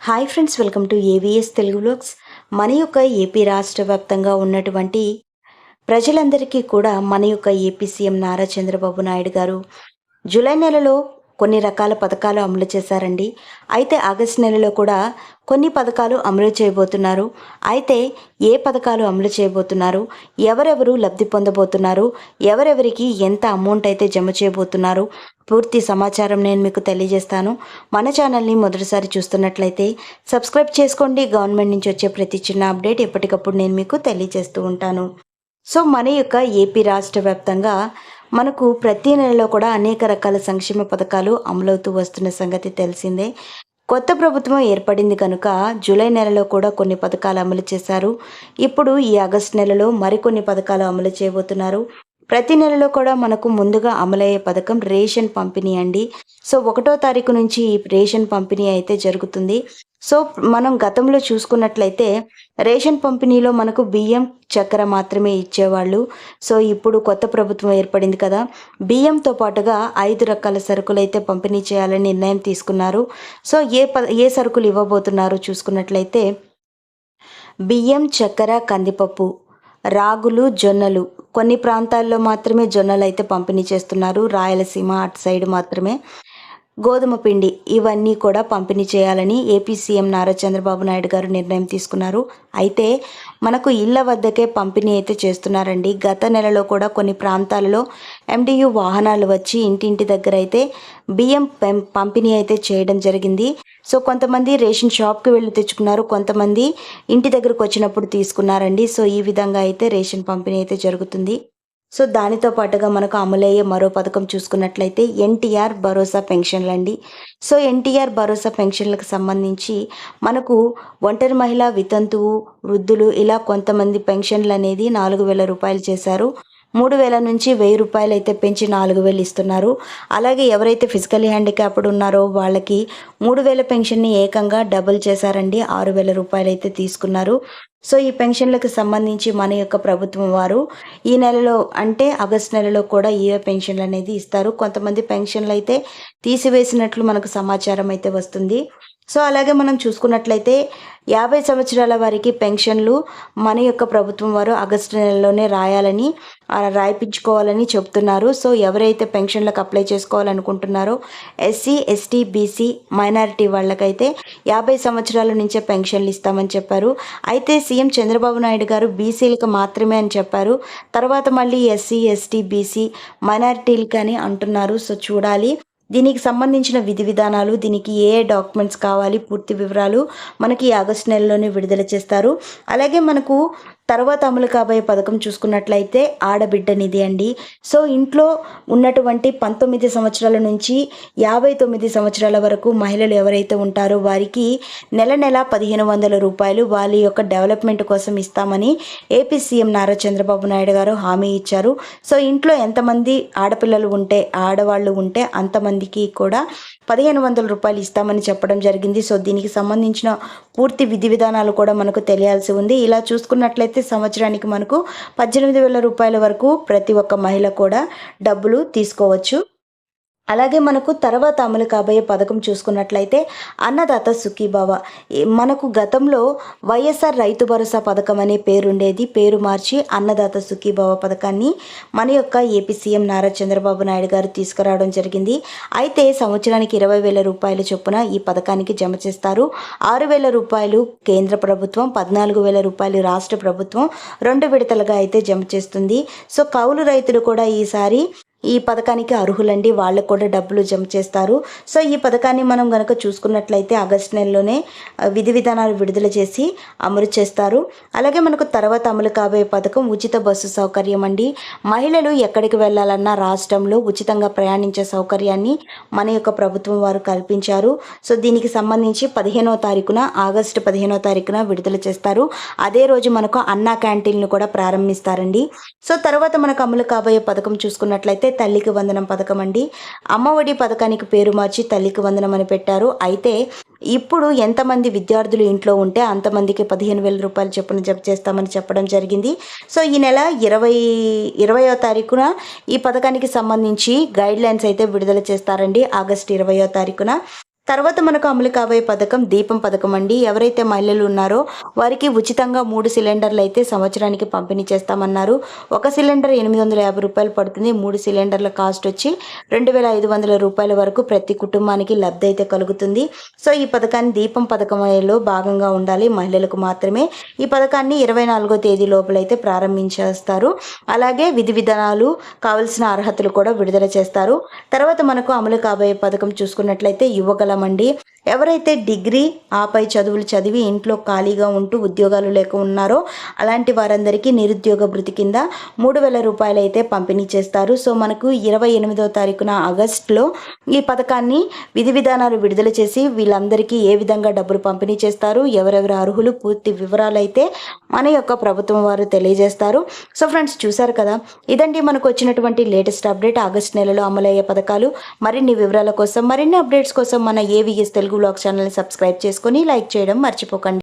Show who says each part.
Speaker 1: Hi friends, welcome to AVS Telugu vlogs. మన యొక్క AP రాష్ట్ర వ్యాప్తంగా ఉన్నటువంటి ప్రజలందరికీ కూడా మన యొక్క ఏపీ సీఎం నారా చంద్రబాబు నాయుడు గారు జూలై నెలలో కొన్ని రకాల పథకాలు అమలు చేశారండి. అయితే ఆగస్టు నెలలో కూడా కొన్ని పథకాలు అమలు చేయబోతున్నారు. అయితే ఏ పథకాలు అమలు చేయబోతున్నారు, ఎవరెవరు లబ్ధి పొందబోతున్నారు, ఎవరెవరికి ఎంత అమౌంట్ అయితే జమ చేయబోతున్నారు, పూర్తి సమాచారం నేను మీకు తెలియజేస్తాను. మన ఛానల్ని మొదటిసారి చూస్తున్నట్లయితే సబ్స్క్రైబ్ చేసుకోండి. గవర్నమెంట్ నుంచి వచ్చే ప్రతి చిన్న అప్డేట్ ఎప్పటికప్పుడు నేను మీకు తెలియజేస్తూ ఉంటాను. సో మన యొక్క ఏపీ రాష్ట్ర వ్యాప్తంగా మనకు ప్రతి నెలలో కూడా అనేక రకాల సంక్షేమ పథకాలు అమలవుతూ వస్తున్న సంగతి తెలిసిందే. కొత్త ప్రభుత్వం ఏర్పడింది కనుక జూలై నెలలో కూడా కొన్ని పథకాలు అమలు చేశారు. ఇప్పుడు ఈ ఆగస్టు నెలలో మరికొన్ని పథకాలు అమలు చేయబోతున్నారు. ప్రతి నెలలో కూడా మనకు ముందుగా అమలయ్యే పథకం రేషన్ పంపిణీ అండి. సో 1వ తారీఖు నుంచి ఈ రేషన్ పంపిణీ అయితే జరుగుతుంది. సో మనం గతంలో చూసుకున్నట్లయితే రేషన్ పంపిణీలో మనకు బియ్యం, చక్కెర మాత్రమే ఇచ్చేవాళ్ళు. సో ఇప్పుడు కొత్త ప్రభుత్వం ఏర్పడింది కదా, బియ్యంతో పాటుగా 5 రకాల సరుకులు అయితే పంపిణీ చేయాలని నిర్ణయం తీసుకున్నారు. సో ఏ సరుకులు ఇవ్వబోతున్నారు చూసుకున్నట్లయితే బియ్యం, చక్కెర, కందిపప్పు, రాగులు, జొన్నలు. కొన్ని ప్రాంతాల్లో మాత్రమే జొన్నలు అయితే పంపిణీ చేస్తున్నారు. రాయలసీమ అటు సైడ్ మాత్రమే గోధుమ పిండి, ఇవన్నీ కూడా పంపిణీ చేయాలని ఏపీ సీఎం నారా చంద్రబాబు నాయుడు గారు నిర్ణయం తీసుకున్నారు. అయితే మనకు ఇళ్ల వద్దకే పంపిణీ అయితే చేస్తున్నారండి. గత నెలలో కూడా కొన్ని ప్రాంతాలలో ఎండియు వాహనాలు వచ్చి ఇంటింటి దగ్గర అయితే బియ్యం పంపిణీ అయితే చేయడం జరిగింది. సో కొంతమంది రేషన్ షాప్కి వెళ్ళి తెచ్చుకున్నారు, కొంతమంది ఇంటి దగ్గరకు వచ్చినప్పుడు తీసుకున్నారండి. సో ఈ విధంగా అయితే రేషన్ పంపిణీ అయితే జరుగుతుంది. సో దానితో పాటుగా మనకు అమలయ్యే మరో పథకం చూసుకున్నట్లయితే ఎన్టీఆర్ భరోసా పెన్షన్లు అండి. సో ఎన్టీఆర్ భరోసా పెన్షన్లకు సంబంధించి మనకు ఒంటరి మహిళ, వితంతువు, వృద్ధులు ఇలా కొంతమంది పెన్షన్లు అనేది 4,000 రూపాయలు చేశారు. 3,000 నుంచి 1,000 రూపాయలు అయితే పెంచి 4,000 ఇస్తున్నారు. అలాగే ఎవరైతే ఫిజికల్లీ హ్యాండిక్యాప్డ్ ఉన్నారో వాళ్ళకి 3,000 పెన్షన్ని ఏకంగా డబుల్ చేశారండి. 6,000 రూపాయలు అయితే తీసుకున్నారు. సో ఈ పెన్షన్లకు సంబంధించి మన యొక్క ప్రభుత్వం వారు ఈ నెలలో అంటే ఆగస్టు నెలలో కూడా ఈ పెన్షన్లు అనేది ఇస్తారు. కొంతమంది పెన్షన్లు అయితే తీసివేసినట్లు మనకు సమాచారం అయితే వస్తుంది. సో అలాగే మనం చూసుకున్నట్లయితే 50 సంవత్సరాల వారికి పెన్షన్లు మన యొక్క ప్రభుత్వం వారు ఆగస్టు నెలలోనే రాయించుకోవాలని చెప్తున్నారు. సో ఎవరైతే పెన్షన్లకు అప్లై చేసుకోవాలనుకుంటున్నారో ఎస్సీ, ఎస్టీ, బీసీ, మైనారిటీ వాళ్ళకైతే 50 సంవత్సరాల నుంచే పెన్షన్లు ఇస్తామని చెప్పారు. అయితే సీఎం చంద్రబాబు నాయుడు గారు బీసీలకు మాత్రమే అని చెప్పారు. తర్వాత మళ్ళీ ఎస్సీ, ఎస్టీ, బీసీ, మైనారిటీలకి అని అంటున్నారు. సో చూడాలి దీనికి సంబంధించిన విధి విధానాలు, దీనికి ఏ డాక్యుమెంట్స్ కావాలి, పూర్తి వివరాలు మనకి ఆగస్టు నెలలోనే విడుదల చేస్తారు. అలాగే మనకు తర్వాత అమలు కాబోయే పథకం చూసుకున్నట్లయితే ఆడబిడ్డ నిధి అండి. సో ఇంట్లో ఉన్నటువంటి 19 సంవత్సరాల నుంచి 59 సంవత్సరాల వరకు మహిళలు ఎవరైతే ఉంటారో వారికి నెల 1,500 రూపాయలు వాళ్ళ యొక్క డెవలప్మెంట్ కోసం ఇస్తామని ఏపీ సీఎం నారా చంద్రబాబు నాయుడు గారు హామీ ఇచ్చారు. సో ఇంట్లో ఎంతమంది ఆడపిల్లలు ఉంటే, ఆడవాళ్ళు ఉంటే అంతమందికి కూడా 1,500 రూపాయలు ఇస్తామని చెప్పడం జరిగింది. సో దీనికి సంబంధించిన పూర్తి విధి విధానాలు కూడా మనకు తెలియాల్సి ఉంది. ఇలా చూసుకున్నట్లయితే సంవత్సరానికి మనకు 18,000 రూపాయల వరకు ప్రతి ఒక్క మహిళ కూడా డబ్బులు తీసుకోవచ్చు. అలాగే మనకు తర్వాత అమలు కాబోయే పథకం చూసుకున్నట్లయితే అన్నదాత సుఖీభవ. మనకు గతంలో వైఎస్ఆర్ రైతు భరోసా పథకం అనే పేరుండేది, పేరు మార్చి అన్నదాత సుఖీభవ పథకాన్ని మన యొక్క ఏపీ సీఎం నారా చంద్రబాబు నాయుడు గారు తీసుకురావడం జరిగింది. అయితే సంవత్సరానికి 20,000 రూపాయల చొప్పున ఈ పథకానికి జమ చేస్తారు. 6,000 రూపాయలు కేంద్ర ప్రభుత్వం, 14,000 రూపాయలు రాష్ట్ర ప్రభుత్వం 2 విడతలుగా అయితే జమ చేస్తుంది. సో కౌలు రైతులు కూడా ఈసారి ఈ పథకానికి అర్హులండి, వాళ్ళకు కూడా డబ్బులు జమ చేస్తారు. సో ఈ పథకాన్ని మనం కనుక చూసుకున్నట్లయితే ఆగస్టు నెలలోనే విధి విధానాలు విడుదల చేసి అమలు చేస్తారు. అలాగే మనకు తర్వాత అమలు కాబోయే పథకం ఉచిత బస్సు సౌకర్యం అండి. మహిళలు ఎక్కడికి వెళ్ళాలన్నా రాష్ట్రంలో ఉచితంగా ప్రయాణించే సౌకర్యాన్ని మన యొక్క ప్రభుత్వం వారు కల్పించారు. సో దీనికి సంబంధించి ఆగస్టు 15వ తారీఖున విడుదల చేస్తారు. అదే రోజు మనకు అన్నా క్యాంటీన్లు కూడా ప్రారంభిస్తారండి. సో తర్వాత మనకు అమలు కాబోయే పథకం చూసుకున్నట్లయితే తల్లికి వందనం పథకం అండి. అమ్మఒడి పథకానికి పేరు మార్చి తల్లికి వందనం అని పెట్టారు. అయితే ఇప్పుడు ఎంతమంది విద్యార్థులు ఇంట్లో ఉంటే అంతమందికి 15,000 రూపాయలు చొప్పున జమ చేస్తామని చెప్పడం జరిగింది. సో ఈ నెల 20వ తారీఖున ఈ పథకానికి సంబంధించి గైడ్ లైన్స్ అయితే విడుదల చేస్తారండి. ఆగస్టు 20వ తారీఖున తర్వాత మనకు అమలు కాబోయే పథకం దీపం పథకం అండి. ఎవరైతే మహిళలు ఉన్నారో వారికి ఉచితంగా 3 సిలిండర్లు అయితే సంవత్సరానికి పంపిణీ చేస్తామన్నారు. ఒక సిలిండర్ రూ. 850 పడుతుంది. 3 సిలిండర్ల కాస్ట్ వచ్చి రూ. 2,500 వరకు ప్రతి కుటుంబానికి లబ్ధి అయితే కలుగుతుంది. సో ఈ పథకాన్ని దీపం పథకంలో భాగంగా ఉండాలి. మహిళలకు మాత్రమే ఈ పథకాన్ని 24వ తేదీ లోపలైతే ప్రారంభించేస్తారు. అలాగే విధి విధానాలు, కావలసిన అర్హతలు కూడా విడుదల చేస్తారు. తర్వాత మనకు అమలు కాబోయే పథకం చూసుకున్నట్లయితే యువగలమండి. ఎవరైతే డిగ్రీ ఆపై చదువులు చదివి ఇంట్లో ఖాళీగా ఉంటూ ఉద్యోగాలు లేక ఉన్నారో అలాంటి వారందరికీ నిరుద్యోగ భృతి కింద 3,000 రూపాయలు అయితే పంపిణీ చేస్తారు. సో మనకు 28వ తారీఖున ఆగస్టులో ఈ పథకాన్ని విధి విధానాలు విడుదల చేసి వీళ్ళందరికీ ఏ విధంగా డబ్బులు పంపిణీ చేస్తారు, ఎవరెవరు అర్హులు, పూర్తి వివరాలు అయితే మన యొక్క ప్రభుత్వం వారు తెలియజేస్తారు. సో ఫ్రెండ్స్, చూసారు కదా, ఇదండి మనకు వచ్చినటువంటి లేటెస్ట్ అప్డేట్. ఆగస్టు నెలలో అమలయ్యే పథకాలు. మరిన్ని వివరాల కోసం, మరిన్ని అప్డేట్స్ కోసం మన ఏవిఎస్ తెలుగు వ్లాగ్స్ ఛానల్ని సబ్స్క్రైబ్ చేసుకొని లైక్ చేయడం మర్చిపోకండి.